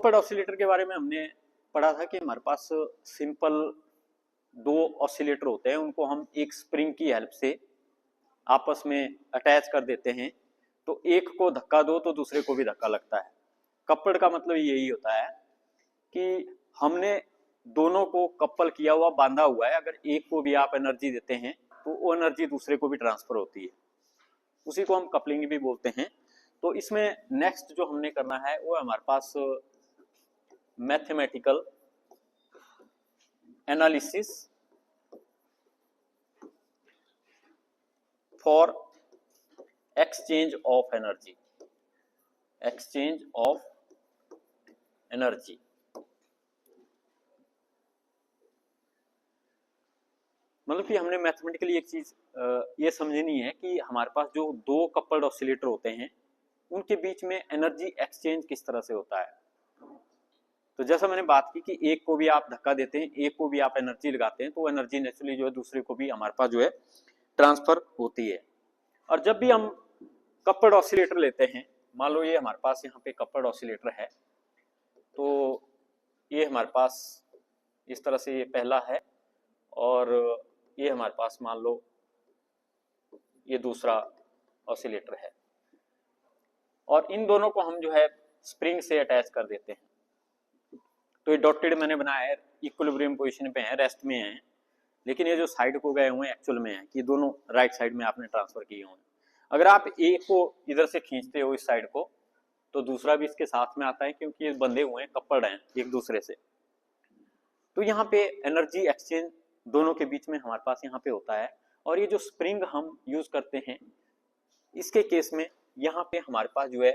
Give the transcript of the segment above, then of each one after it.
Coupled oscillator के बारे में हमने पढ़ा था कि हमारे पास सिंपल दो ऑसिलेटर होते हैं, उनको हम एक स्प्रिंग की हेल्प से आपस में अटैच कर देते हैं, तो एक को धक्का दो तो दूसरे को भी धक्का लगता है। कपल्ड का मतलब यही होता है कि हमने दोनों को कपल किया हुआ, बांधा हुआ है। अगर एक को भी आप एनर्जी देते हैं तो वो एनर्जी दूसरे को भी ट्रांसफर होती है, उसी को हम कपलिंग भी बोलते हैं। तो इसमें नेक्स्ट जो हमने करना है वो हमारे पास mathematical analysis for exchange of energy. Exchange of energy मतलब कि हमने मैथमेटिकली एक चीज ये समझनी है कि हमारे पास जो दो कपल्ड ऑसिलेटर होते हैं उनके बीच में एनर्जी एक्सचेंज किस तरह से होता है। तो जैसा मैंने बात की कि एक को भी आप धक्का देते हैं, एक को भी आप एनर्जी लगाते हैं, तो एनर्जी नेचुरली जो है दूसरे को भी हमारे पास जो है ट्रांसफर होती है। और जब भी हम कपल्ड ऑसिलेटर लेते हैं, मान लो ये हमारे पास यहाँ पे कपल्ड ऑसिलेटर है, तो ये हमारे पास इस तरह से ये पहला है और ये हमारे पास मान लो ये दूसरा ऑसिलेटर है, और इन दोनों को हम जो है स्प्रिंग से अटैच कर देते हैं। तो ये डॉटेड मैंने बनाया है, इक्विलिब्रियम पोजीशन पे है, रेस्ट में है, लेकिन ये जो साइड को गए हुए हैं एक्चुअल में है कि दोनों राइट साइड में आपने ट्रांसफर किए हुए हैं। अगर आप एक को इधर से खींचते हो इस साइड को, तो दूसरा भी इसके साथ में आता है, क्योंकि ये बंधे हुए हैं, कपल्ड हैं एक दूसरे से। तो यहाँ पे एनर्जी एक्सचेंज दोनों के बीच में हमारे पास यहाँ पे होता है। और ये जो स्प्रिंग हम यूज करते हैं, इसके केस में यहाँ पे हमारे पास जो है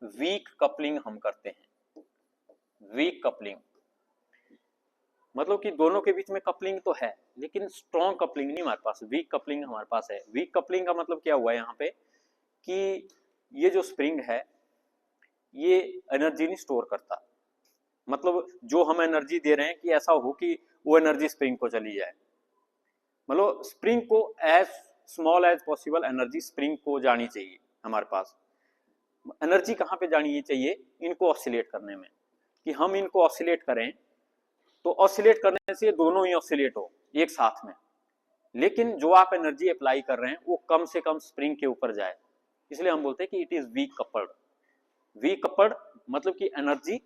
वीक कपलिंग हम करते हैं। वीक कपलिंग मतलब कि दोनों के बीच में कपलिंग तो है, लेकिन स्ट्रॉन्ग कपलिंग नहीं हमारे पास, वीक कपलिंग हमारे पास है। वीक कपलिंग का मतलब क्या हुआ है यहाँ पे कि ये जो स्प्रिंग है ये एनर्जी नहीं स्टोर करता। मतलब जो हम एनर्जी दे रहे हैं कि ऐसा हो कि वो एनर्जी स्प्रिंग को चली जाए। मतलब स्प्रिंग को as small as possible energy spring को जानी चाहिए। हमारे पास एनर्जी कहाँ पे जानी चाहिए? इनको ऑसिलेट करने में, कि हम इनको ऑसिलेट करें, तो ऑसिलेट करने से दोनों ही ऑसिलेट हो एक साथ में, लेकिन जो आप एनर्जी अप्लाई कर रहे हैं वो कम से कम स्प्रिंग के ऊपर जाए। इसलिए हम बोलते हैं कि it is weak coupled. Weak coupled मतलब कि energy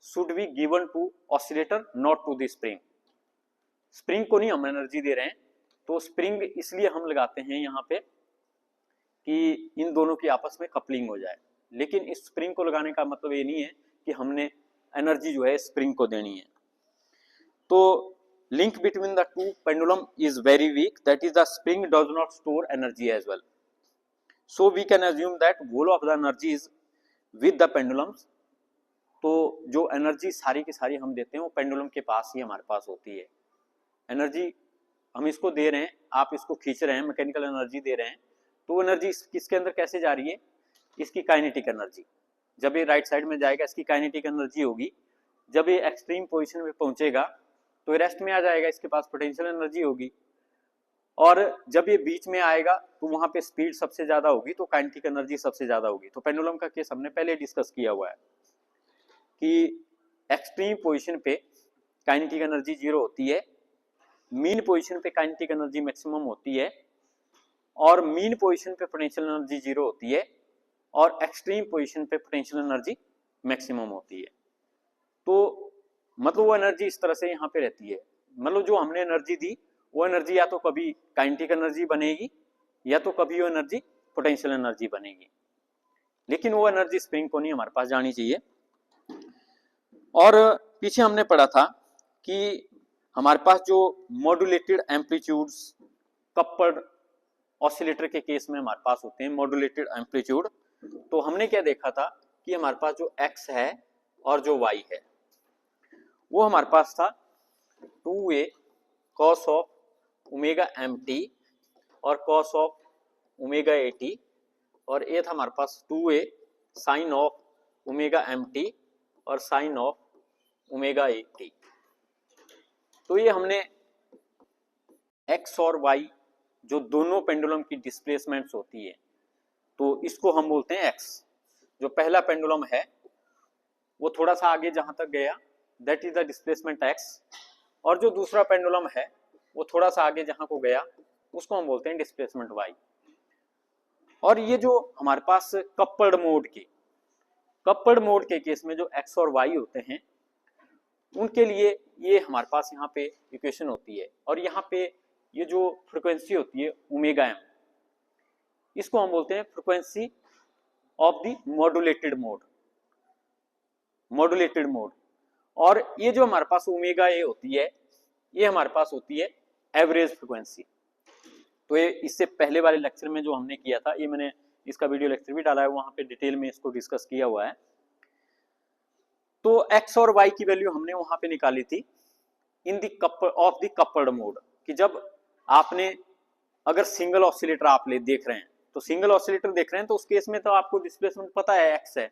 should be given to oscillator, not to the spring. Spring को नहीं हम एनर्जी दे रहे हैं, तो स्प्रिंग इसलिए हम लगाते हैं यहाँ पे कि इन दोनों की आपस में कपलिंग हो जाए। लेकिन इस स्प्रिंग को लगाने का मतलब ये नहीं है कि हमने एनर्जी जो है स्प्रिंग को देनी है। तो link between the two pendulum is very weak, that is the spring does not store energy as well, so we can assume that whole of the energy is with the pendulums. तो जो energy सारी की सारी हम देते हैं वो pendulum के पास ही हमारे पास होती है। एनर्जी हम इसको दे रहे हैं, आप इसको खींच रहे हैं, मैकेनिकल एनर्जी दे रहे हैं, तो वो एनर्जी किसके अंदर कैसे जा रही है? इसकी काइनेटिक एनर्जी। जब ये राइट साइड में जाएगा इसकी काइनेटिक एनर्जी होगी, जब ये एक्सट्रीम पोजीशन में पहुंचेगा तो रेस्ट में आ जाएगा, इसके पास पोटेंशियल एनर्जी होगी। और जब ये बीच में आएगा तो वहां पे स्पीड सबसे ज्यादा होगी, तो काइनेटिक एनर्जी सबसे ज्यादा होगी। तो पेंडुलम का केस हमने पहले डिस्कस किया हुआ है कि एक्सट्रीम पोजीशन पे काइनेटिक एनर्जी 0 होती है, मीन पोजीशन पे काइनेटिक एनर्जी मैक्सिमम होती है, और मीन पोजीशन पे पोटेंशियल एनर्जी 0 होती है, और एक्सट्रीम पोजीशन पे पोटेंशियल एनर्जी मैक्सिमम होती है। तो मतलब वो एनर्जी इस तरह से यहाँ पे रहती है। मतलब जो हमने एनर्जी दी वो एनर्जी या तो कभी काइनेटिक एनर्जी बनेगी या तो कभी वो एनर्जी पोटेंशियल एनर्जी बनेगी, लेकिन वो एनर्जी स्प्रिंग को नहीं हमारे पास जानी चाहिए। और पीछे हमने पढ़ा था कि हमारे पास जो मॉड्यूलेटेड एम्पलीट्यूड्स कपल्ड ऑसिलेटर के केस में हमारे पास होते हैं, मॉड्यूलेटेड एम्पलीट्यूड, तो हमने क्या देखा था कि हमारे पास जो x है और जो y है वो हमारे पास था 2a cos of omega mt और cos ऑफ ओमेगा at, और ये था हमारे पास 2a sin of omega mt और sin ऑफ ओमेगा at। तो ये हमने x और y जो दोनों पेंडुलम की डिस्प्लेसमेंट्स होती है, है, है, है, है, तो इसको हम बोलते हैं x। जो पहला पेंडुलम है वो थोड़ा सा आगे जहां तक गया that is the displacement x, और जो दूसरा पेंडुलम है वो थोड़ा सा आगे जहां को गया उसको हम बोलते हैं डिस्प्लेसमेंट वाई। और ये जो हमारे पास कपल्ड मोड के केस में जो एक्स और वाई होते हैं उनके लिए ये हमारे पास यहाँ पे इक्वेशन होती है, और यहाँ पे ये जो फ्रिक्वेंसी होती है ओमेगा एम, इसको हम बोलते हैं frequency of the modulated mode. और ये जो हमारे पास ओमेगा ए होती है ये हमारे पास होती है एवरेज फ्रिक्वेंसी। तो ये इससे पहले वाले लेक्चर में जो हमने किया था, ये मैंने इसका वीडियो लेक्चर भी डाला है, वहां पे डिटेल में इसको डिस्कस किया हुआ है। तो एक्स और वाई की वैल्यू हमने वहां पे निकाली थी इन द कपल्ड मोड, कि जब आपने अगर सिंगल ऑसिलेटर आप देख रहे हैं, तो सिंगल ऑसिलेटर देख रहे हैं तो उस केस में तो आपको डिस्प्लेसमेंट पता है एक्स है,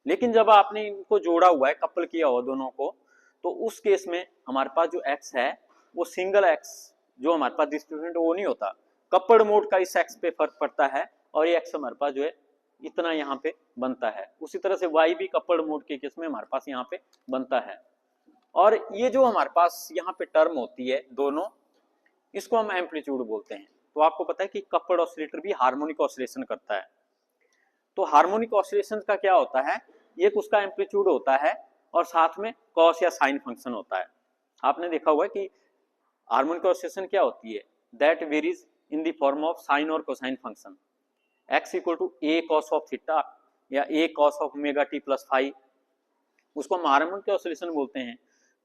लेकिन जब आपने इनको जोड़ा हुआ है, कपल किया हुआ दोनों को, तो उस केस में हमारे पास जो एक्स है वो सिंगल एक्स जो हमारे पास डिस्प्लेसमेंट वो नहीं होता, कपल्ड मोड का इस एक्स पे फर्क पड़ता है, और ये एक्स हमारे पास जो है इतना यहाँ पे बनता है। उसी तरह से वाई भी कपल्ड मोड के केस में हमारे पास यहाँ पे बनता है। और ये जो हमारे पास यहाँ पे टर्म होती है दोनों, इसको हम एम्पलीट्यूड बोलते हैं। तो आपको पता है कि कपल्ड ऑसिलेटर भी हार्मोनिक ऑसिलेशन करता है। तो हार्मोनिक ऑसिलेशन का क्या होता है, एक उसका एम्पलीट्यूड होता है और साथ में कॉस या साइन फंक्शन होता है। आपने देखा हुआ है कि हार्मोनिक ऑसिलेशन क्या होती है, that varies in the form of sine और cosine function, x equal to a cos of theta या a cos of omega t plus phi, उसको हम हार्मोनिक ऑसिलेशन बोलते हैं।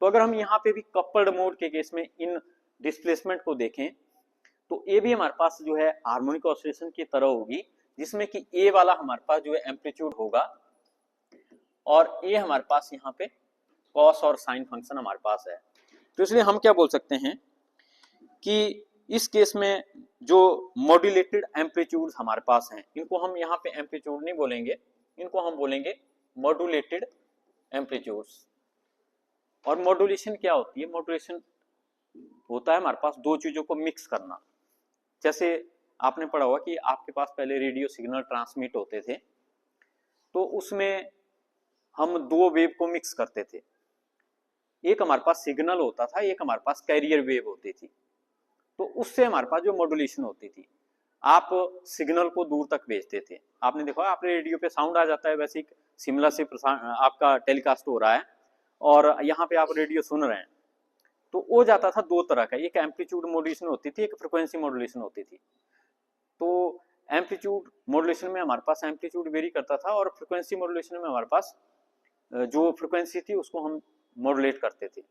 तो अगर हम यहाँ पे भी कपल्ड मोड के केस में इन डिस्प्लेसमेंट को देखें तो ये भी हमारे पास जो है हार्मोनिक ऑसिलेशन की तरह होगी, जिसमें कि a वाला हमारे पास जो है एम्पलीट्यूड होगा और a हमारे पास यहाँ पे कॉस और साइन फंक्शन हमारे पास है। तो इसलिए हम क्या बोल सकते हैं कि इस केस में जो मॉड्यूलेटेड एम्पलीट्यूड हमारे पास हैं, इनको हम यहाँ पे एम्पलीट्यूड नहीं बोलेंगे, इनको हम बोलेंगे मॉड्यूलेटेड एम्पलीट्यूड्स। और मॉड्यूलेशन क्या होती है, मॉड्यूलेशन होता है हमारे पास दो चीजों को मिक्स करना। जैसे आपने पढ़ा हुआ कि आपके पास पहले रेडियो सिग्नल ट्रांसमिट होते थे, तो उसमें हम दो वेव को मिक्स करते थे, एक हमारे पास सिग्नल होता था, एक हमारे पास कैरियर वेव होती थी। तो उससे हमारे पास जो मॉड्यूलेशन होती थी, आप सिग्नल को दूर तक भेजते थे। आपने देखा आपने रेडियो पे साउंड आ जाता है, वैसे शिमला से आपका टेलीकास्ट हो रहा है और यहाँ पे आप रेडियो सुन रहे हैं, तो वो जाता था दो तरह का, एक एम्पलीट्यूड मॉड्यूलेशन होती थी, एक फ्रिक्वेंसी मॉड्यूलेशन होती थी। तो एम्पलीट्यूड मॉड्यूलेशन में हमारे पास एम्पलीट्यूड वेरी करता था और फ्रिक्वेंसी मॉड्यूलेशन में हमारे पास जो फ्रिक्वेंसी थी उसको हम मॉड्यूलेट करते थे।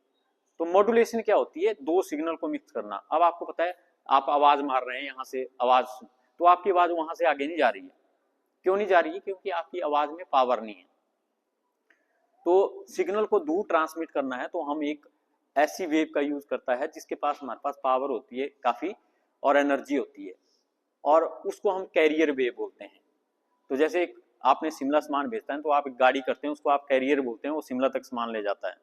तो मॉड्यूलेशन क्या होती है, दो सिग्नल को मिक्स करना। अब आपको पता है आप आवाज मार रहे हैं यहाँ से आवाज, तो आपकी आवाज वहां से आगे नहीं जा रही है। क्यों नहीं जा रही है, क्योंकि आपकी आवाज में पावर नहीं है। तो सिग्नल को दूर ट्रांसमिट करना है तो हम एक ऐसी वेव का यूज करता है जिसके पास हमारे पास पावर होती है काफी और एनर्जी होती है, और उसको हम कैरियर वेव बोलते हैं। तो जैसे आपने शिमला सामान भेजता है तो आप एक गाड़ी करते हैं, उसको आप कैरियर बोलते हैं, वो शिमला तक सामान ले जाता है।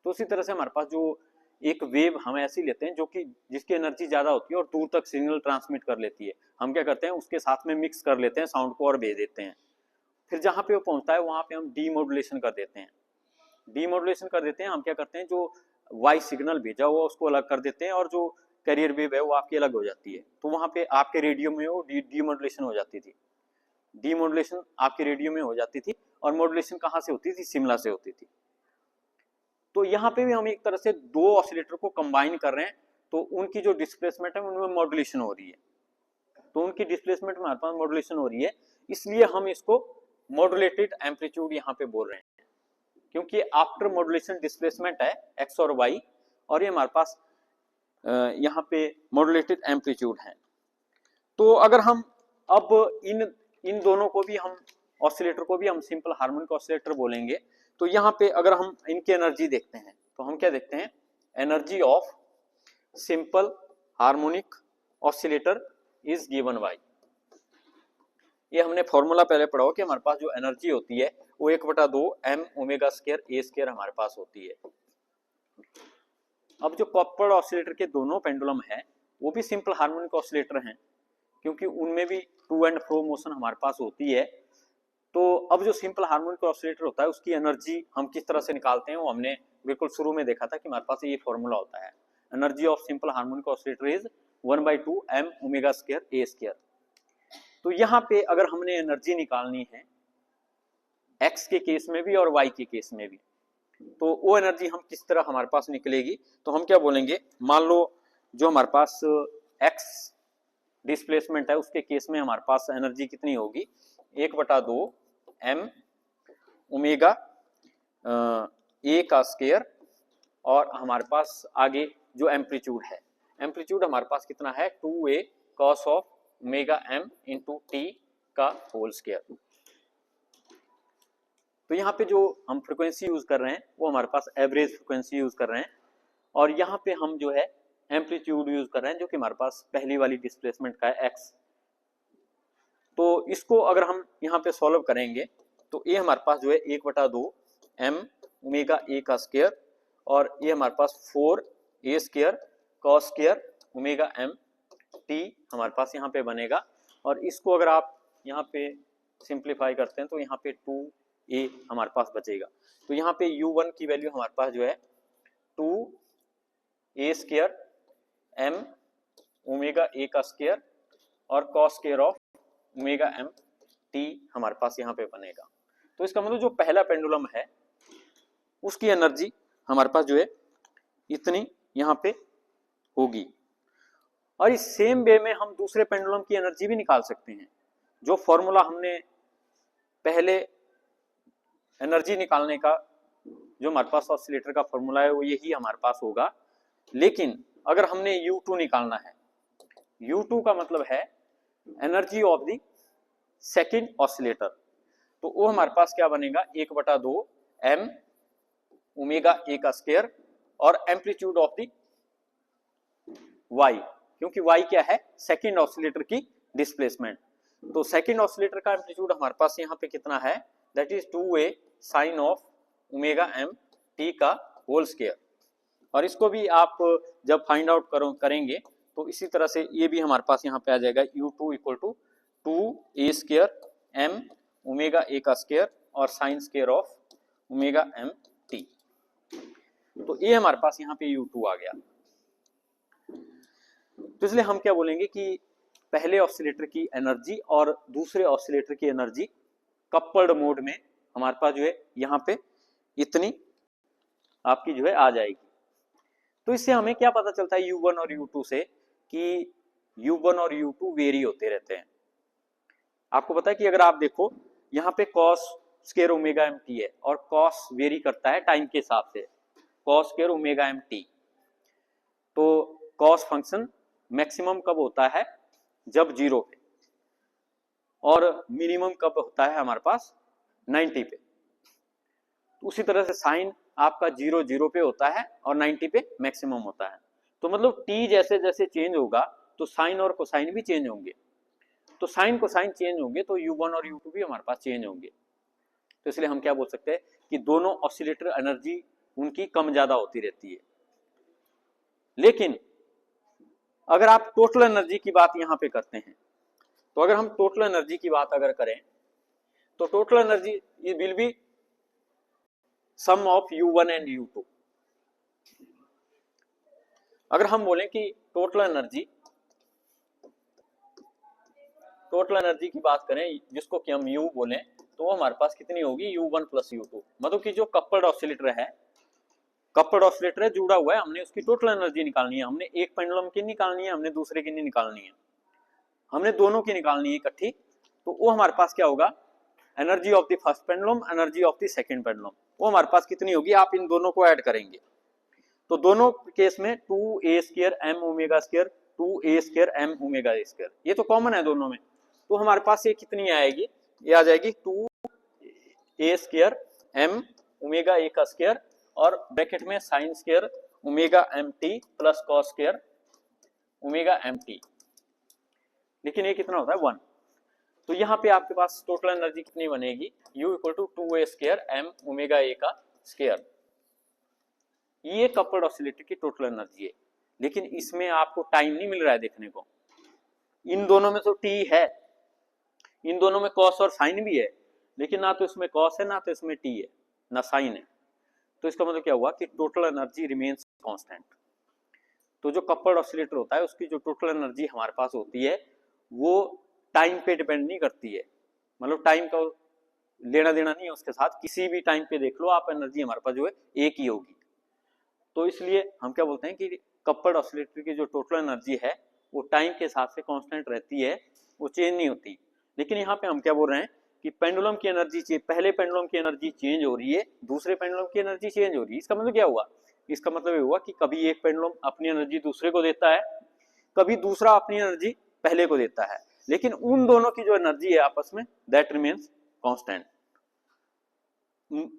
तो उसी तरह से हमारे पास जो एक वेव हम ऐसी लेते हैं जो कि जिसकी एनर्जी ज्यादा होती है और दूर तक सिग्नल ट्रांसमिट कर लेती है, हम क्या करते हैं उसके साथ में मिक्स कर लेते हैं साउंड को और भेज देते हैं। फिर जहां पे वो पहुंचता है वहां पे हम डीमॉड्यूलेशन कर देते हैं। डीमॉड्यूलेशन कर देते हैं, हम क्या करते हैं जो वॉइस सिग्नल भेजा हुआ उसको अलग कर देते हैं और जो कैरियर वेव है वो आपकी अलग हो जाती है। तो वहां पे आपके रेडियो में वो डीमॉड्यूलेशन हो जाती थी, डीमॉड्यूलेशन आपके रेडियो में हो जाती थी। और मॉड्यूलेशन कहाँ से होती थी, शिमला से होती थी। तो यहाँ पे भी हम एक तरह से दो ऑसिलेटर को कंबाइन कर रहे हैं, तो उनकी जो डिस्प्लेसमेंट है उनमें मॉड्यूलेशन हो रही है। तो उनकी डिस्प्लेसमेंट में हमारे पास मॉड्यूलेशन हो रही है, इसलिए हम इसको मॉड्यूलेटेड एम्पलीट्यूड यहाँ पे बोल रहे हैं, क्योंकि आफ्टर मॉड्यूलेशन डिस्प्लेसमेंट है एक्स और वाई, और ये हमारे पास यहाँ पे मॉड्यूलेटेड एम्पलीट्यूड है। तो अगर हम अब इन दोनों को भी हम ऑसिलेटर को भी हम सिंपल हार्मोनिक ऑसिलेटर बोलेंगे। तो यहाँ पे अगर हम इनकी एनर्जी देखते हैं तो हम क्या देखते हैं, energy of simple harmonic oscillator is given by, ये हमने फॉर्मूला पहले पढ़ा हो कि हमारे पास जो एनर्जी होती है वो 1/2 m omega square a square हमारे पास होती है। अब जो कपल्ड ऑसिलेटर के दोनों पेंडुलम है वो भी सिंपल हार्मोनिक ऑसिलेटर हैं, क्योंकि उनमें भी टू एंड फ्रो मोशन हमारे पास होती है। तो अब जो सिंपल हार्मोनिक ऑसिलेटर होता है उसकी एनर्जी हम किस तरह से निकालते हैं वो हमने बिल्कुल शुरू में देखा था कि हमारे पास ये फॉर्मूला होता है। Energy of simple harmonic oscillator is 1/2 m omega square a square. तो यहाँ पे अगर हमने एनर्जी निकालनी है x के केस में भी और y के केस में भी, तो वो एनर्जी हम किस तरह हमारे पास निकलेगी, तो हम क्या बोलेंगे, मान लो जो हमारे पास x डिस्प्लेसमेंट है उसके केस में हमारे पास एनर्जी कितनी होगी, 1/2 m ओमेगा a का स्क्वायर, और हमारे पास आगे जो एम्पलीट्यूड है, एम्पलीट्यूड हमारे पास कितना है 2a cos of omega m into T का होल स्क्वायर। तो यहाँ पे जो हम फ्रिक्वेंसी यूज कर रहे हैं वो हमारे पास एवरेज फ्रिक्वेंसी यूज कर रहे हैं, और यहाँ पे हम जो है एम्पलीट्यूड यूज कर रहे हैं जो कि हमारे पास पहली वाली डिस्प्लेसमेंट का है x। तो इसको अगर हम यहाँ पे सॉल्व करेंगे तो ये हमारे पास जो है 1/2 m ओमेगा a का स्क्वायर, और ये हमारे पास 4a square cos square omega m t हमारे पास यहाँ पे बनेगा। और इसको अगर आप यहाँ पे सिंप्लीफाई करते हैं तो यहाँ पे 2a हमारे पास बचेगा। तो यहाँ पे u1 की वैल्यू हमारे पास जो है 2a square m omega a का स्क्वायर और cos square of omega m t हमारे पास यहाँ पे बनेगा। तो इसका मतलब जो पहला पेंडुलम है उसकी एनर्जी हमारे पास जो है इतनी यहाँ पे होगी, और इस सेम वे में हम दूसरे पेंडुलम की एनर्जी भी निकाल सकते हैं। जो फॉर्मूला हमने पहले एनर्जी निकालने का जो हमारे पास ऑसिलेटर का फॉर्मूला है वो यही हमारे पास होगा, लेकिन अगर हमने U2 निकालना है, U2 का मतलब है energy of the second oscillator, तो वो हमारे पास क्या बनेगा 1/2 m ओमेगा a का स्क्वायर और एम्पलीट्यूड ऑफ द y, क्योंकि y क्या है सेकंड ऑसिलेटर की डिस्प्लेसमेंट। तो सेकंड ऑसिलेटर का एम्पलीट्यूड हमारे पास यहाँ पे कितना है, that is 2a sine of omega m t का होल स्क्वायर। और इसको भी आप जब फाइंड आउट करेंगे तो इसी तरह से ये भी हमारे पास यहाँ पे आ जाएगा U2 equal to 2a square m omega a का स्क्वायर और sine square of omega m t। तो ये हमारे पास यहाँ पे U2 आ गया। तो इसलिए हम क्या बोलेंगे कि पहले ऑसिलेटर की एनर्जी और दूसरे ऑसिलेटर की एनर्जी कपल्ड मोड में हमारे पास जो है यहाँ पे इतनी आपकी जो है आ जाएगी। तो इससे हमें क्या पता चलता है U1 और U2 से कि U1 और U2 वेरी होते रहते हैं। आपको पता है कि अगर आप देखो यहाँ पे cos square omega m t है और cos वेरी करता है टाइम के हिसाब से, cos square omega m t। तो cos फंक्शन मैक्सिमम कब होता है, जब 0 पे, और मिनिमम कब होता है हमारे पास 90 पे। उसी तरह से साइन आपका 0 पे होता है और 90 पे मैक्सिमम होता है। तो मतलब t जैसे जैसे चेंज होगा तो साइन और कोसाइन भी चेंज होंगे। तो साइन कोसाइन चेंज होंगे तो U1 और U2 भी हमारे पास चेंज होंगे। तो इसलिए हम क्या बोल सकते हैं कि दोनों ऑसिलेटर एनर्जी उनकी कम ज्यादा होती रहती है। लेकिन अगर आप टोटल एनर्जी की बात यहाँ पे करते हैं, तो अगर हम टोटल एनर्जी की बात अगर करें तो total energy will be sum of U1 and U2। अगर हम बोलें कि टोटल एनर्जी की बात करें जिसको कि हम U बोलें, तो वो हमारे पास कितनी होगी U1 प्लस U2। मतलब कि जो कपल्ड ऑसिलेटर है जुड़ा हुआ है, हमने उसकी टोटल एनर्जी निकालनी है। हमने एक पेंडुलम की निकालनी है, हमने दूसरे की नहीं निकालनी है, हमने दोनों की निकालनी है इकट्ठी। तो वो हमारे पास क्या होगा, energy of the first pendulum, energy of the second pendulum, वो हमारे पास कितनी होगी, आप इन दोनों को ऐड करेंगे तो दोनों केस में 2a square m omega square 2a square m omega square, ये तो कॉमन है दोनों में। तो हमारे पास ये कितनी आएगी, ये आ जाएगी 2a square m omega a का स्क्वायर और ब्रैकेट में sine square omega m t plus cos square omega m t। लेकिन ये कितना होता है 1। तो यहाँ पे आपके पास टोटल एनर्जी कितनी बनेगी, U equal to 2a square m omega a का स्क्वायर। ये कपल्ड ऑसिलेटर की टोटल एनर्जी है। लेकिन इसमें आपको टाइम नहीं मिल रहा है देखने को। इन दोनों में तो t है, इन दोनों में cos और साइन भी है, लेकिन ना तो इसमें कॉस है ना तो इसमें टी है ना साइन है। तो इसका मतलब क्या हुआ कि टोटल एनर्जी रिमेन्स कांस्टेंट। तो जो कपल्ड ऑसिलेटर होता है उसकी जो टोटल एनर्जी हमारे पास होती है वो टाइम पे डिपेंड नहीं करती है, मतलब टाइम का लेना देना नहीं है उसके साथ, किसी भी टाइम पे देख लो आप एनर्जी हमारे पास जो है एक ही होगी। तो इसलिए हम क्या बोलते हैं कि कपल्ड ऑसिलेटर की जो टोटल एनर्जी है वो टाइम के हिसाब से कांस्टेंट रहती है, वो चेंज नहीं होती। लेकिन यहाँ पे हम क्या बोल रहे हैं कि पेंडुलम की एनर्जी पहले पेंडुलम की एनर्जी चेंज हो रही है, दूसरे पेंडुलम की एनर्जी चेंज हो रही है। इसका मतलब क्या हुआ, इसका मतलब ये हुआ कि कभी एक पेंडुलम अपनी एनर्जी दूसरे को देता है, कभी दूसरा अपनी एनर्जी पहले को देता है, लेकिन उन दोनों की जो एनर्जी है आपस में that remains constant.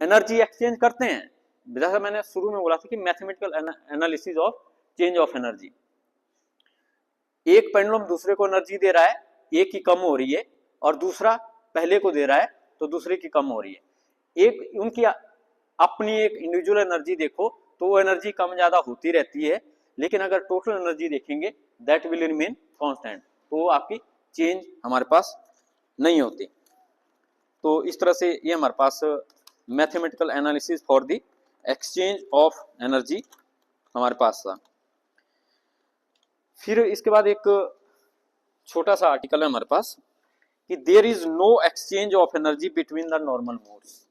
Energy exchange करते हैं, जैसा मैंने शुरू में बोला था कि mathematical analysis of change of energy. एक पेंडुलम दूसरे को एनर्जी दे रहा है, एक की कम हो रही है, और दूसरा पहले को दे रहा है तो दूसरे की कम हो रही है। एक उनकी अपनी एक इंडिविजुअल एनर्जी देखो तो वो एनर्जी कम ज्यादा होती रहती है, लेकिन अगर टोटल एनर्जी देखेंगे दैट विल रिमेन कांस्टेंट, तो आपकी चेंज हमारे पास नहीं होती। तो इस तरह से ये हमारे पास mathematical analysis for the exchange of energy हमारे पास था। फिर इसके बाद एक छोटा सा आर्टिकल है हमारे पास कि there is no exchange of energy between the normal modes.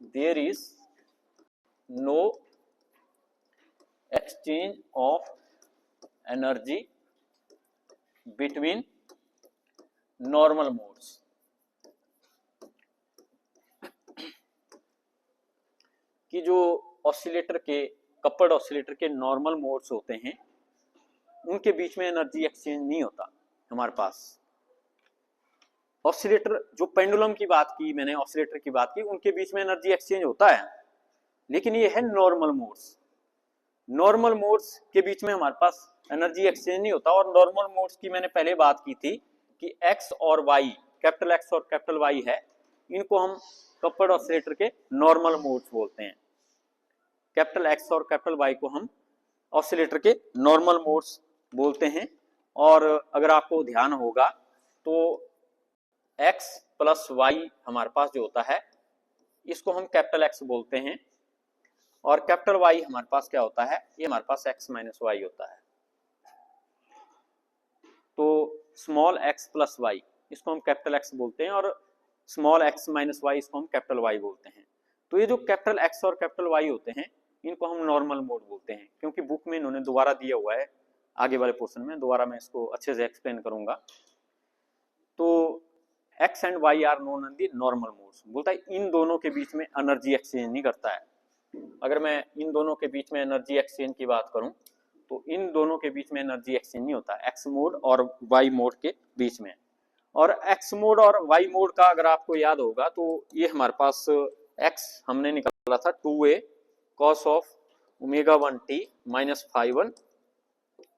There is no exchange of energy between normal modes. कि जो ऑसिलेटर के कपल्ड ऑसिलेटर के नॉर्मल मोड्स होते हैं उनके बीच में एनर्जी एक्सचेंज नहीं होता हमारे पास। ऑसिलेटर जो पेंडुलम की बात की मैंने, ऑसिलेटर की बात की, उनके बीच में एनर्जी एक्सचेंज होता है, लेकिन ये है नॉर्मल मोड्स। नॉर्मल मोड्स के बीच में हमारे पास एनर्जी एक्सचेंज नहीं होता। और नॉर्मल मोड्स की मैंने पहले बात की थी कि एक्स और वाई, कैपिटल एक्स और कैपिटल वाई है, इनको हम कपल्ड ऑसिलेटर के नॉर्मल मोड्स बोलते हैं। कैपिटल एक्स और कैपिटल वाई को हम ऑसिलेटर के नॉर्मल मोड्स बोलते हैं। और अगर आपको ध्यान होगा तो x प्लस वाई हमारे पास जो होता है इसको हम कैपिटल एक्स बोलते हैं, और कैपिटल वाई हमारे पास क्या होता है, ये हमारे पास x माइनस वाई होता है। तो स्मॉल x प्लस वाई इसको हम कैपिटल एक्स बोलते हैं, और स्मॉल x माइनस वाई इसको हम कैपिटल वाई बोलते हैं। तो ये जो कैपिटल एक्स और कैपिटल वाई होते हैं इनको हम नॉर्मल मोड बोलते हैं, क्योंकि बुक में इन्होंने दोबारा दिया हुआ है आगे वाले पोर्शन में, दोबारा मैं इसको अच्छे से एक्सप्लेन करूंगा। तो x and y are known as the normal modes, बोलता है इन दोनों के बीच में एनर्जी एक्सचेंज नहीं करता है। अगर मैं इन दोनों के बीच में एनर्जी एक्सचेंज की बात करूं तो इन दोनों के बीच में एनर्जी एक्सचेंज नहीं होता x मोड और y मोड के बीच में। और x मोड और y मोड का अगर आपको याद होगा तो ये हमारे पास x हमने निकाला था 2a cos of omega 1t minus five 1,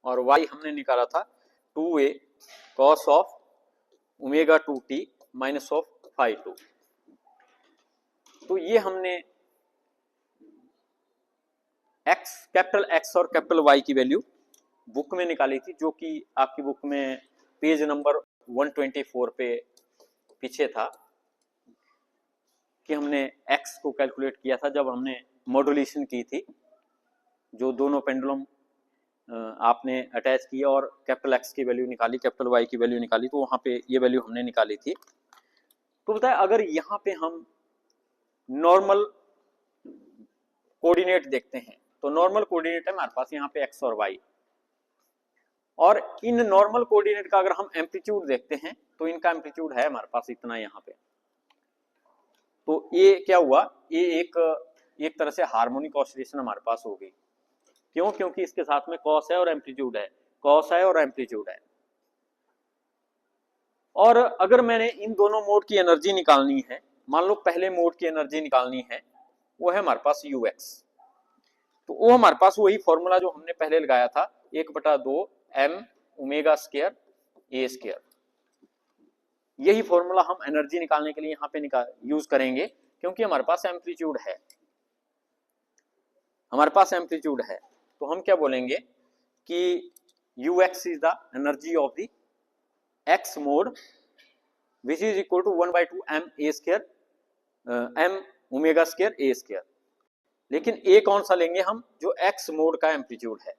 और y हमने निकाला था 2a cos of omega 2t minus of five 2। तो ये हमने x कैपिटल x और कैपिटल y की वैल्यू बुक में निकाली थी, जो कि आपकी बुक में पेज नंबर 124 पे पीछे था कि हमने x को कैलकुलेट किया था जब हमने मॉड्यूलेशन की थी, जो दोनों पेंडुलम आपने अटैच किया और कैपिटल x की वैल्यू निकाली, कैपिटल y की वैल्यू निकाली, तो वहां पे ये वैल्यू हमने निकाली थी। तो बताए अगर यहाँ पे हम नॉर्मल कोऑर्डिनेट देखते हैं तो नॉर्मल कोऑर्डिनेट है हमारे पास यहाँ पे x और y, और इन नॉर्मल कोऑर्डिनेट का अगर हम एम्पलीट्यूड देखते हैं तो इनका एम्पलीट्यूड है हमारे पास इतना यहाँ पे। तो ये क्या हुआ, ये एक तरह से हार्मोनिक ऑसिलेशन हमारे पास हो गई। क्यों? क्योंकि इसके साथ में कॉस है और एम्पलीट्यूड है, कॉस है और एम्पलीट्यूड है। और अगर मैंने इन दोनों मोड की एनर्जी निकालनी है, मान लो पहले मोड की एनर्जी निकालनी है, वो है हमारे पास ux, तो वो हमारे पास वही फॉर्मूला जो हमने पहले लगाया था 1/2 m omega square a square, यही फॉर्मूला हम एनर्जी निकालने के लिए यहाँ पे यूज करेंगे, क्योंकि हमारे पास एम्पलीट्यूड है, हमारे पास एम्पलीट्यूड है। तो हम क्या बोलेंगे कि ux is the energy of the x mode which is equal to 1/2 m a square m omega square a square. लेकिन a कौन सा लेंगे हम, जो x मोड का एम्पलीट्यूड है,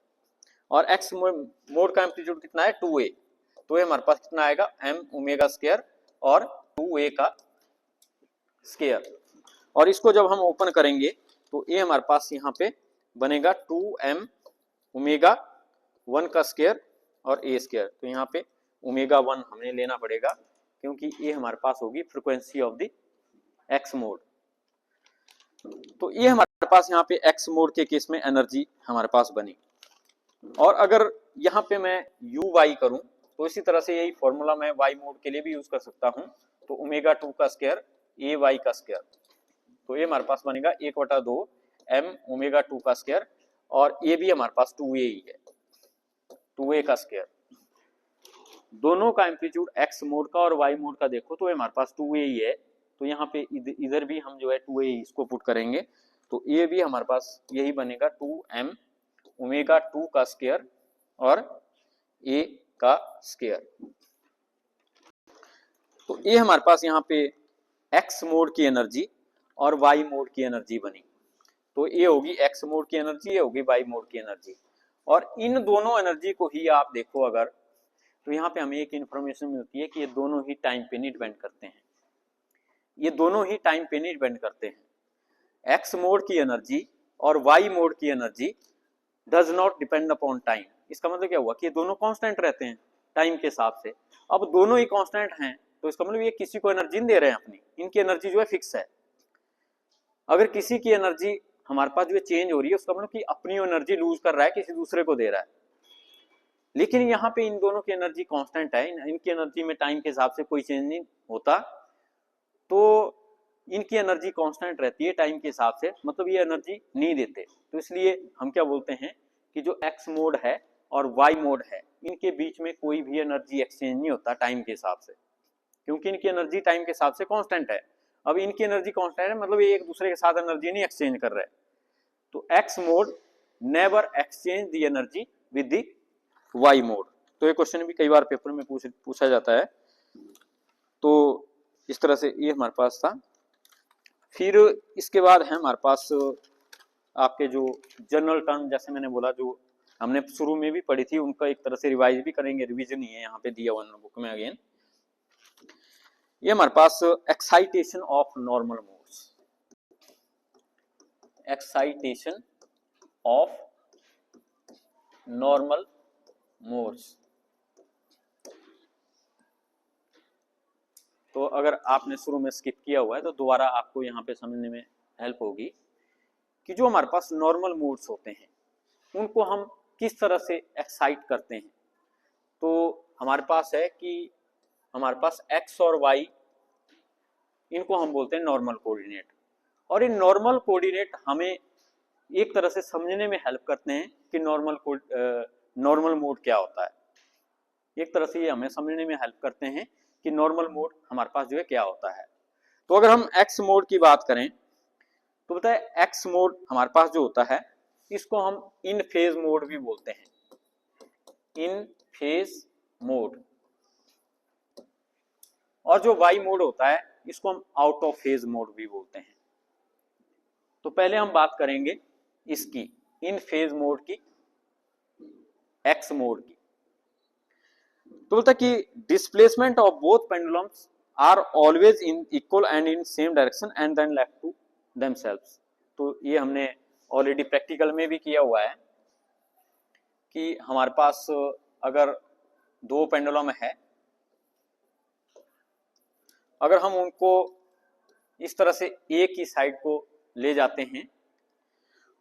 और x मोड का एम्पलीट्यूड कितना है 2a, तो ये हमारे पास कितना आएगा m ओमेगा स्क्वायर और 2a का स्क्वायर। और इसको जब हम ओपन करेंगे तो ये हमारे पास यहाँ पे बनेगा 2m ओमेगा 1 का स्क्वायर और a स्क्वायर। तो यहाँ पे ओमेगा 1 हमें लेना पड़ेगा क्योंकि ये हमारे पास होगी frequency of the x mode. तो ये हमारे पास यहाँ पे x मोड के केस में एनर्जी हमारे पास बनी। और अगर यहाँ पे मैं u y करूं तो इसी तरह से यही फॉर्मूला मैं y मोड के लिए भी यूज कर सकता हूं। तो ओमेगा 2 का स्क्वायर a y का स्क्वायर, तो ये हमारे पास बनेगा 1/2 m ओमेगा 2 का स्क्वायर, और ये भी हमारे पास 2a ही है, 2a का स्क्वायर। दोनों का एम्पलीट्यूड x मोड का और y मोड का देखो तो ये हमारे पास 2a ही है। तो यहाँ पे इधर भी हम जो है 2a इसको पुट करेंगे तो ये भी हमारे पास यही बनेगा 2m ओमेगा 2 का स्क्वायर और a का स्क्वायर। तो ये हमारे पास यहाँ पे x मोड की एनर्जी और y मोड की एनर्जी बनी। तो ये होगी x मोड की एनर्जी, ये होगी y मोड की एनर्जी। और इन दोनों एनर्जी को ही आप देखो अगर, तो यहाँ पे हमें एक इंफॉर्मेशन मिलती है कि ये दोनों ही टाइम पे नहीं डिपेंड करते हैं, ये दोनों ही टाइम पे नहीं डिपेंड करते हैं। x मोड की एनर्जी और y मोड की energy does not depend upon time. इसका मतलब क्या हुआ कि ये दोनों कांस्टेंट रहते हैं टाइम के हिसाब से। अब दोनों ही कांस्टेंट हैं तो इसका मतलब ये किसी को एनर्जी नहीं दे रहे हैं अपनी, इनकी एनर्जी जो है फिक्स है। अगर किसी की एनर्जी हमारे पास जो है चेंज हो रही है उसका मतलब कि अपनी एनर्जी लूज कर रहा है, किसी दूसरे को दे रहा है। लेकिन यहाँ पे इन दोनों की एनर्जी कांस्टेंट है, इनकी एनर्जी में टाइम के हिसाब से कोई चेंज नहीं होता, तो इनकी एनर्जी कांस्टेंट रहती है टाइम के हिसाब से, मतलब ये एनर्जी नहीं देते। तो इसलिए हम क्या बोलते हैं कि जो x मोड है और y मोड है इनके बीच में कोई भी एनर्जी एक्सचेंज नहीं होता टाइम के हिसाब से, क्योंकि इनकी एनर्जी टाइम के हिसाब से कांस्टेंट है। अब इनकी एनर्जी कांस्टेंट है मतलब ये एक दूसरे के साथ एनर्जी नहीं एक्सचेंज कर रहे। तो x mode never exchange the energy with the y mode. तो ये क्वेश्चन भी कई बार पेपर में पूछा जाता है। तो इस तरह से ये हमारे पास था। फिर इसके बाद है हमारे पास आपके जो जनरल टर्म, जैसे मैंने बोला जो हमने शुरू में भी पढ़ी थी, उनका एक तरह से रिवाइज भी करेंगे, रिवीजन ही है यहाँ पे दिया हुआ बुक में अगेन। ये हमारे पास excitation of normal modes, excitation of normal modes. तो अगर आपने शुरू में स्किप किया हुआ है तो दोबारा आपको यहाँ पे समझने में हेल्प होगी कि जो हमारे पास नॉर्मल मोड्स होते हैं उनको हम किस तरह से एक्साइट करते हैं। तो हमारे पास है कि हमारे पास x और y, इनको हम बोलते हैं नॉर्मल कोऑर्डिनेट। और इन नॉर्मल कोऑर्डिनेट हमें एक तरह से समझने में हेल्प करते हैं कि नॉर्मल मोड क्या होता है। एक तरह से ये हमें समझने में हेल्प करते हैं कि नॉर्मल मोड हमारे पास जो है क्या होता है। तो अगर हम x मोड की बात करें तो पता है x मोड हमारे पास जो होता है इसको हम इन फेज मोड भी बोलते हैं, इन फेज मोड। और जो y मोड होता है इसको हम आउट ऑफ फेज मोड भी बोलते हैं। तो पहले हम बात करेंगे इसकी इन फेज मोड की, x मोड की। तो बोलता कि displacement of both pendulums are always in equal and in same direction and then left to themselves. तो ये हमने ऑलरेडी प्रैक्टिकल में भी किया हुआ है कि हमारे पास अगर दो पेंडुलम है, अगर हम उनको इस तरह से एक ही साइड को ले जाते हैं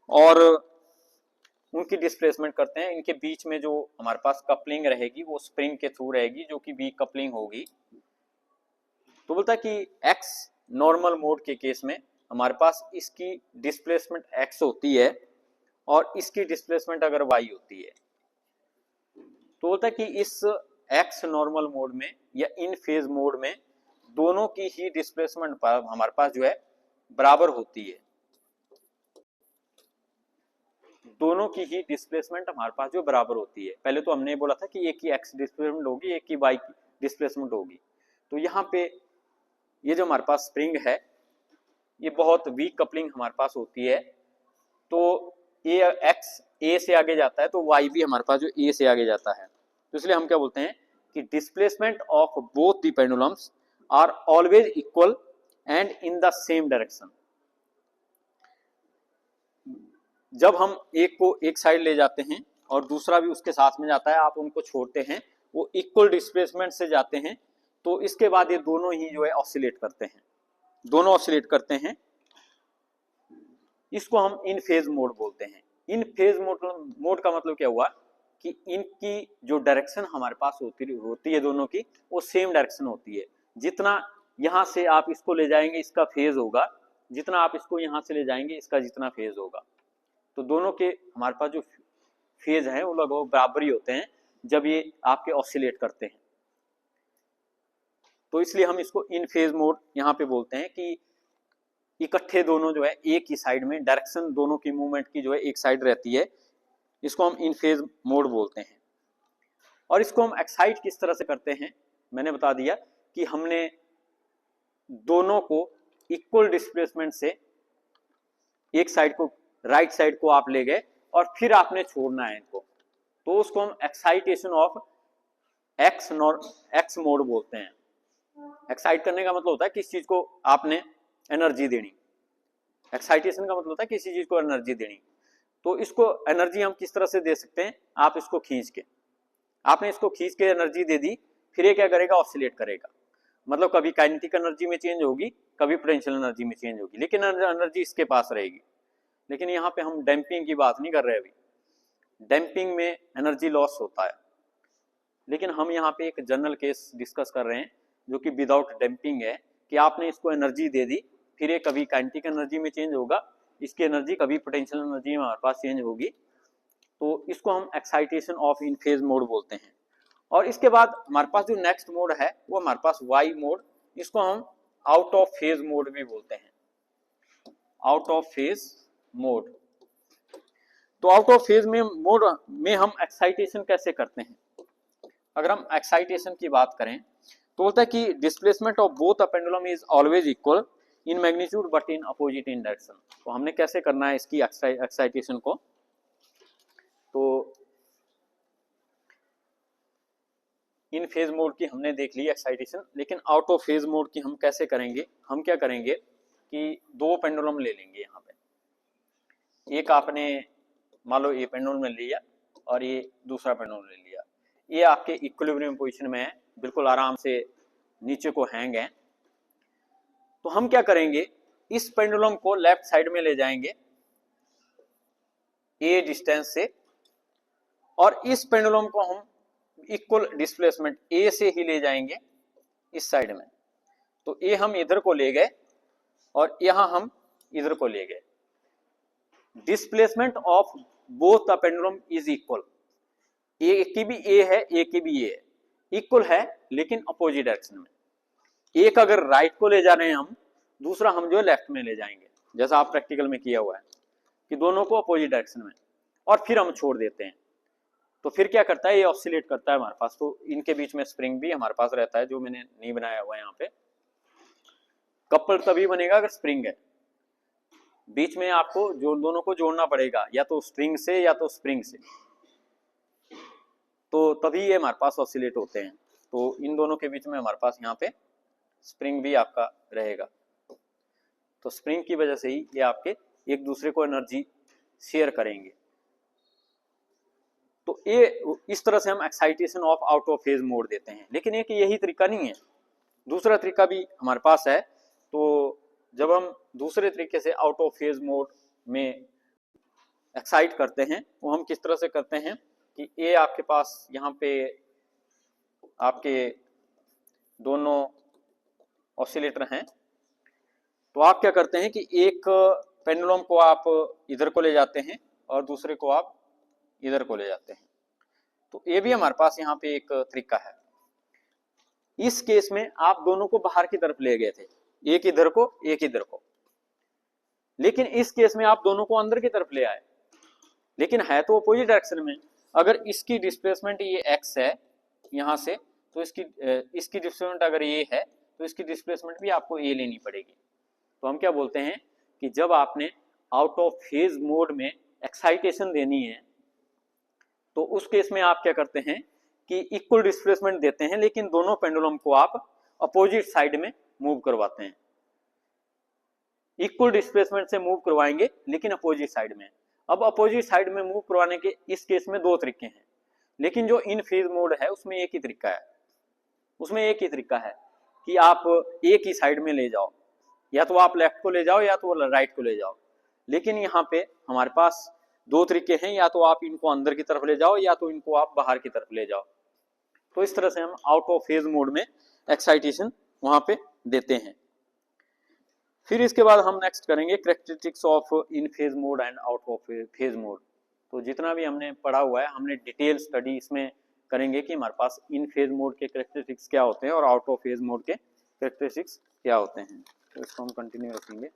और उनकी डिस्प्लेसमेंट करते हैं, इनके बीच में जो हमारे पास कपलिंग रहेगी वो स्प्रिंग के थ्रू रहेगी जो कि वीक कपलिंग होगी। तो बोलता है कि x नॉर्मल मोड के केस में हमारे पास इसकी डिस्प्लेसमेंट x होती है और इसकी डिस्प्लेसमेंट अगर y होती है। तो बोलता है कि इस x नॉर्मल मोड में या इन फेज मोड में दोनों की ही डिस्प्लेसमेंट पर हमारे पास जो है बराबर होती है, दोनों की ही डिस्प्लेसमेंट हमारे पास जो बराबर होती है। पहले तो हमने बोला था कि एक की x डिस्प्लेसमेंट होगी, एक की y की डिस्प्लेसमेंट होगी। तो यहाँ पे ये जो हमारे पास स्प्रिंग है, ये बहुत वीक कपलिंग हमारे पास होती है, तो ए एक्स ए से आगे जाता है तो वाई भी हमारे पास जो ए से आगे जाता है। तो इसलिए हम क्या बोलते हैं कि displacement of both the pendulums are always equal and in the same direction. जब हम एक को एक साइड ले जाते हैं और दूसरा भी उसके साथ में जाता है, आप उनको छोड़ते हैं, वो इक्वल डिस्प्लेसमेंट से जाते हैं, तो इसके बाद ये दोनों ही जो है ऑसिलेट करते हैं, दोनों ऑसिलेट करते हैं। इसको हम इन फेज मोड बोलते हैं। इन फेज मोड का मतलब क्या हुआ कि इनकी जो डायरेक्शन हमारे पास होती है दोनों की, वो सेम डायरेक्शन होती है। जितना यहां से आप इसको ले जाएंगे इसका फेज होगा, जितना आप इसको यहां से ले जाएंगे इसका जितना फेज होगा। तो दोनों के हमारे पास जो फेज है वो लगभग बराबर ही होते हैं जब ये आपके ऑसिलेट करते हैं। तो इसलिए हम इसको इन फेज मोड यहाँ पे बोलते हैं कि इकट्ठे दोनों जो है एक ही साइड में, डायरेक्शन दोनों की मूवमेंट की जो है एक साइड रहती है, इसको हम इन फेज मोड बोलते हैं। और इसको हम एक्साइट किस तरह से करते हैं, मैंने बता दिया कि हमने दोनों को इक्वल डिस्प्लेसमेंट से एक साइड को, राइट साइड को आप ले गए और फिर आपने छोड़ना है इनको, तो उसको हम एक्साइटेशन ऑफ एक्स मोड बोलते हैं। एक्साइट करने का मतलब होता है किसी चीज को आपने एनर्जी देनी, एक्साइटेशन का मतलब होता है किसी चीज को एनर्जी देनी। तो इसको एनर्जी हम किस तरह से दे सकते हैं, आप इसको खींच के, आपने इसको खींच के एनर्जी दे दी, फिर ये क्या करेगा, ऑसिलेट करेगा। मतलब कभी काइनेटिक एनर्जी में चेंज होगी, कभी पोटेंशियल एनर्जी में चेंज होगी, लेकिन एनर्जी इसके पास रहेगी। लेकिन यहाँ पे हम डैम्पिंग की बात नहीं कर रहे अभी, डैम्पिंग में एनर्जी लॉस होता है, लेकिन हम यहाँ पे एक जनरल केस डिस्कस कर रहे हैं जो कि विदाउट डैम्पिंग है, कि आपने इसको एनर्जी दे दी, फिर ये कभी काइनेटिक एनर्जी में चेंज होगा, इसकी एनर्जी कभी पोटेंशियल एनर्जी में हमारे पास चेंज होगी। तो इसको हम excitation of in phase mode बोलते हैं। और इसके बाद हमारे पास जो नेक्स्ट मोड है वो हमारे पास वाई मोड, इसको हम आउट ऑफ फेज मोड भी बोलते हैं, आउट ऑफ फेज मोड। तो आउट ऑफ फेज में मोड में हम एक्साइटेशन कैसे करते हैं, अगर हम एक्साइटेशन की बात करें तो बोलता है कि displacement of both a pendulum is always equal in magnitude but in opposite in direction. तो हमने कैसे करना है इसकी एक्साइटेशन को, तो इन फेज मोड की हमने देख ली एक्साइटेशन, लेकिन आउट ऑफ फेज मोड की हम कैसे करेंगे। हम क्या करेंगे कि दो पेंडुलम ले लेंगे, यहाँ पे एक आपने मान लो ये पेंडुलम ले लिया और ये दूसरा पेंडुलम ले लिया, ये आपके इक्विलिब्रियम पोजीशन में है, बिल्कुल आराम से नीचे को हैंग है। तो हम क्या करेंगे, इस पेंडुलम को लेफ्ट साइड में ले जाएंगे ए डिस्टेंस से, और इस पेंडुलम को हम इक्वल डिस्प्लेसमेंट ए से ही ले जाएंगे इस साइड में। तो ए हम इधर को ले गए और यहां हम इधर को ले गए। Displacement of both the pendulum is equal, A की भी ए है, ए की भी ए है, इक्वल है लेकिन अपोजिट डायरेक्शन में। एक अगर राइट को ले जा रहे हैं हम, दूसरा हम जो है लेफ्ट में ले जाएंगे, जैसा आप प्रैक्टिकल में किया हुआ है कि दोनों को अपोजिट डायरेक्शन में, और फिर हम छोड़ देते हैं। तो फिर क्या करता है, ये ऑसिलेट करता है हमारे पास। तो इनके बीच में स्प्रिंग भी हमारे पास रहता है, जो मैंने नहीं बनाया हुआ है यहाँ पे। कपल तभी बनेगा अगर स्प्रिंग है, बीच में आपको जो दोनों को जोड़ना पड़ेगा, या तो स्ट्रिंग से या तो स्प्रिंग से, तो तभी ये हमारे पास ऑसिलेट होते हैं। तो इन दोनों के बीच में हमारे पास यहाँ पे स्प्रिंग भी आपका रहेगा। तो स्प्रिंग की वजह से ही ये आपके एक दूसरे को एनर्जी शेयर करेंगे। तो ये इस तरह से हम excitation of out of phase mode देते हैं। लेकिन एक यही तरीका नहीं है, दूसरा तरीका भी हमारे पास है। तो जब हम दूसरे तरीके से आउट ऑफ फेज मोड में एक्साइट करते हैं, वो हम किस तरह से करते हैं कि ये आपके पास यहाँ पे आपके दोनों ऑसिलेटर हैं। तो आप क्या करते हैं कि एक पेंडुलम को आप इधर को ले जाते हैं और दूसरे को आप इधर को ले जाते हैं। तो ये भी हमारे पास यहाँ पे एक तरीका है। इस केस में आप दोनों को बाहर की तरफ ले गए थे, एक इधर को एक इधर को, लेकिन इस केस में आप दोनों को अंदर की तरफ ले आए, लेकिन है तो अपोजिट डायरेक्शन में। अगर इसकी डिस्प्लेसमेंट ये x है यहाँ से, तो इसकी डिस्प्लेसमेंट अगर ये है तो इसकी डिस्प्लेसमेंट भी आपको ए लेनी पड़ेगी। तो हम क्या बोलते हैं कि जब आपने आउट ऑफ फेज मोड में एक्साइटेशन देनी है तो उस केस में आप क्या करते हैं कि इक्वल डिस्प्लेसमेंट देते हैं, लेकिन दोनों पेंडुलम को आप अपोजिट साइड में मूव करवाते हैं। इक्वल डिस्प्लेसमेंट से मूव करवाएंगे लेकिन अपोजिट साइड में। अब अपोजिट साइड में मूव करवाने के इस केस में दो तरीके हैं, लेकिन जो इन फेज मोड है उसमें एक ही तरीका है। उसमें एक ही तरीका है कि आप एक ही साइड में ले जाओ, या तो आप लेफ्ट को ले जाओ या तो राइट को ले जाओ। लेकिन यहाँ पे हमारे पास दो तरीके हैं, या तो आप इनको अंदर की तरफ ले जाओ या तो इनको आप बाहर की तरफ ले जाओ। तो इस तरह से हम आउट ऑफ फेज मोड में एक्साइटेशन वहां पे देते हैं। फिर इसके बाद हम नेक्स्ट करेंगे characteristics of in phase mode and out of phase mode. तो जितना भी हमने पढ़ा हुआ है हमने डिटेल स्टडी इसमें करेंगे कि हमारे पास इन फेज मोड के कैरेक्टरिस्टिक्स क्या होते हैं और आउट ऑफ फेज मोड के कैरेक्टरिस्टिक्स क्या होते हैं। तो इसको हम कंटिन्यू रखेंगे।